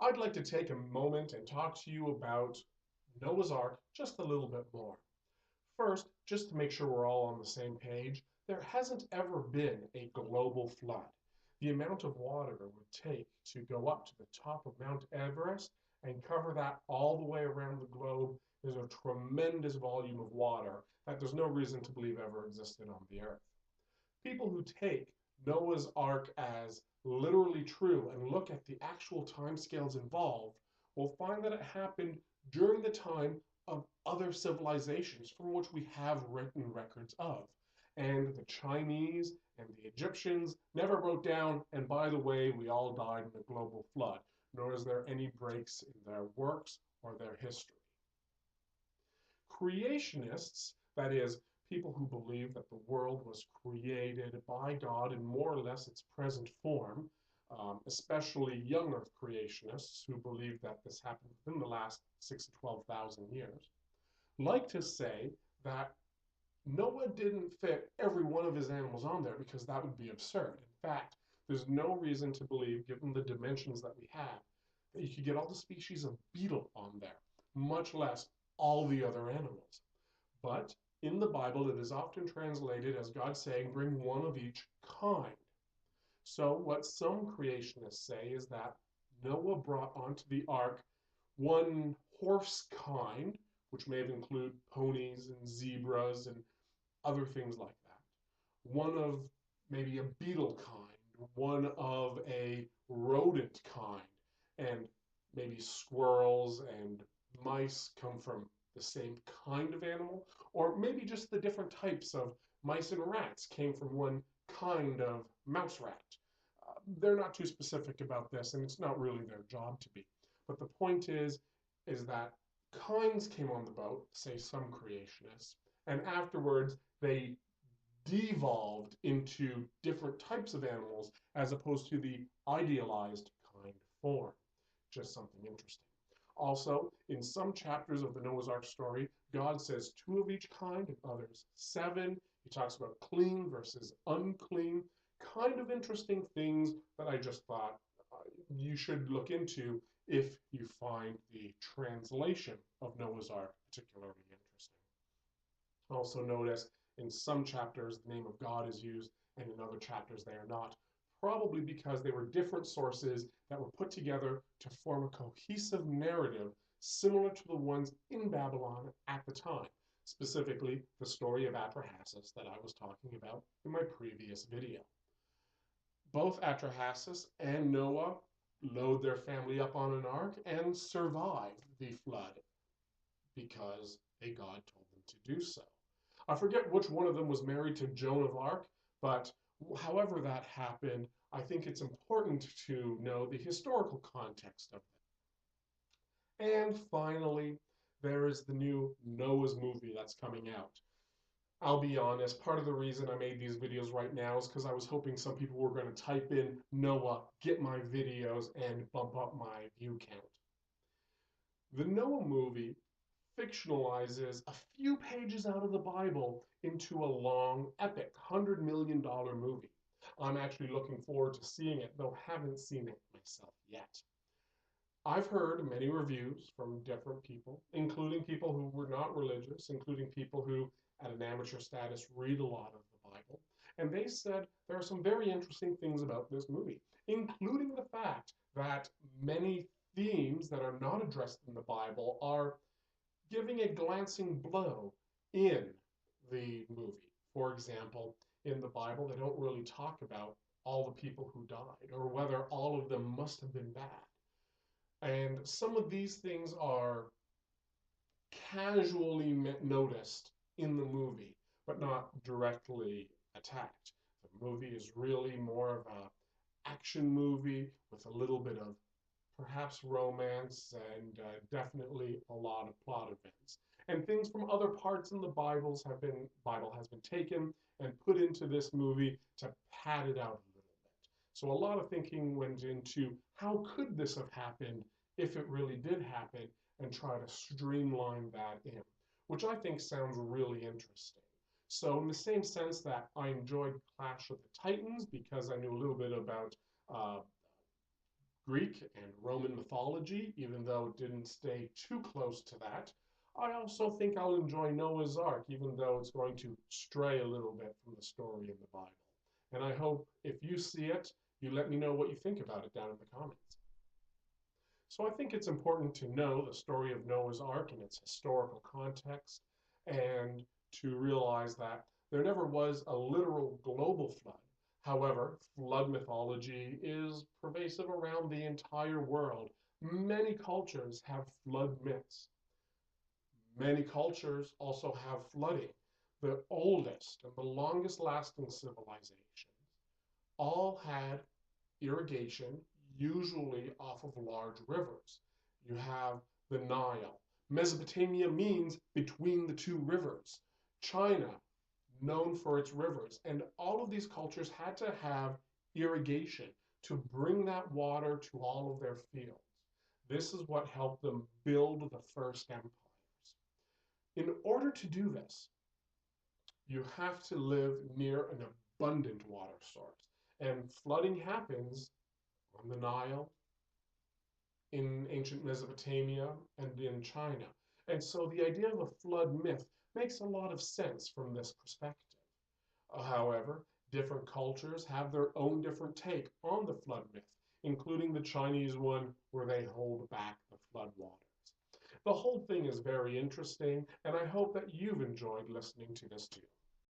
I'd like to take a moment and talk to you about Noah's Ark just a little bit more. First, just to make sure we're all on the same page, there hasn't ever been a global flood. The amount of water it would take to go up to the top of Mount Everest and cover that all the way around the globe is a tremendous volume of water that there's no reason to believe ever existed on the earth. People who take Noah's Ark as literally true and look at the actual timescales involved will find that it happened during the time of other civilizations from which we have written records of. And the Chinese and the Egyptians never wrote down, and by the way, we all died in a global flood, nor is there any breaks in their works or their history. Creationists, that is, people who believe that the world was created by God in more or less its present form, especially young earth creationists who believe that this happened within the last 6 to 12,000 years, like to say that Noah didn't fit every one of his animals on there because that would be absurd. In fact, there's no reason to believe, given the dimensions that we have, that you could get all the species of beetle on there, much less all the other animals. But in the Bible, it is often translated as God saying, bring one of each kind. So, what some creationists say is that Noah brought onto the ark one horse kind, which may have included ponies and zebras and other things like that. One of maybe a beetle kind, one of a rodent kind, and maybe squirrels and mice come from the same kind of animal, or maybe just the different types of mice and rats came from one kind of mouse rat. They're not too specific about this, and it's not really their job to be. But the point is that kinds came on the boat, say some creationists, and afterwards they devolved into different types of animals as opposed to the idealized kind form. Just something interesting. Also, in some chapters of the Noah's Ark story, God says two of each kind, and others seven. He talks about clean versus unclean. Kind of interesting things that I just thought you should look into if you find the translation of Noah's Ark particularly interesting. Also notice in some chapters the name of God is used and in other chapters they are not, probably because they were different sources that were put together to form a cohesive narrative similar to the ones in Babylon at the time, specifically the story of Atrahasis that I was talking about in my previous video. Both Atrahasis and Noah load their family up on an ark and survive the flood because a God told them to do so. I forget which one of them was married to Joan of Arc, but however that happened, I think it's important to know the historical context of it. And finally, there is the new Noah's movie that's coming out. I'll be honest, part of the reason I made these videos right now is because I was hoping some people were going to type in Noah, get my videos, and bump up my view count. The Noah movie fictionalizes a few pages out of the Bible into a long, epic $100 million movie. I'm actually looking forward to seeing it, though haven't seen it myself yet. I've heard many reviews from different people, including people who were not religious, including people who, at an amateur status, read a lot of the Bible. And they said there are some very interesting things about this movie, including the fact that many themes that are not addressed in the Bible are giving a glancing blow in the movie. For example, in the Bible, they don't really talk about all the people who died or whether all of them must have been bad. And some of these things are casually noticed in the movie, but not directly attacked. The movie is really more of an action movie with a little bit of perhaps romance and definitely a lot of plot events. And things from other parts in the Bible has been taken and put into this movie to pad it out a little bit. So a lot of thinking went into how could this have happened if it really did happen and try to streamline that in, which I think sounds really interesting. So in the same sense that I enjoyed Clash of the Titans because I knew a little bit about uh, Greek and Roman mythology, even though it didn't stay too close to that. I also think I'll enjoy Noah's Ark, even though it's going to stray a little bit from the story in the Bible. And I hope if you see it, you let me know what you think about it down in the comments. So I think it's important to know the story of Noah's Ark and its historical context, and to realize that there never was a literal global flood. However, flood mythology is pervasive around the entire world. Many cultures have flood myths. Many cultures also have flooding. The oldest and the longest lasting civilizations all had irrigation, usually off of large rivers. You have the Nile. Mesopotamia means between the two rivers. China, known for its rivers. And all of these cultures had to have irrigation to bring that water to all of their fields. This is what helped them build the first empires. In order to do this, you have to live near an abundant water source. And flooding happens on the Nile, in ancient Mesopotamia, and in China. And so the idea of a flood myth makes a lot of sense from this perspective. However, different cultures have their own different take on the flood myth, including the Chinese one where they hold back the flood waters. The whole thing is very interesting, and I hope that you've enjoyed listening to this too.